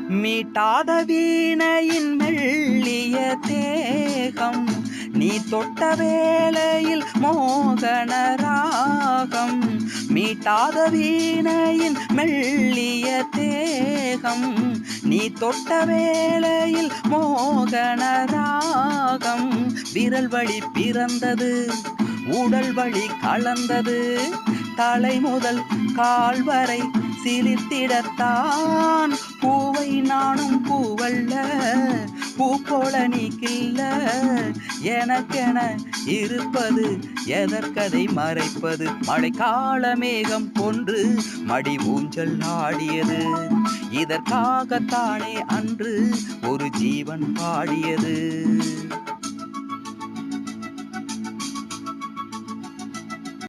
மீட்டாத வீணையின் மெல்லிய தேகம், நீ தொட்ட வேளையில் மோகன ராகம். மீட்டாத வீணையின் மெல்லிய தேகம், நீ தொட்ட வேளையில் மோகன ராகம். விரல் வழி பிறந்தது, உடல் வழி கலந்தது, தலை முதல் கால் வரை சிலிர்த்திடத்தான். பூவை நானும் பூவல்ல, பூக்கோள நீ கில்ல. எனக்கென இருப்பது எதற்கதை மறைப்பது? மழைக்கால மேகம் ஒன்று மடி ஊஞ்சல் ஆடியது, இதற்காகத்தானே அன்று ஒரு ஜீவன் பாடியது.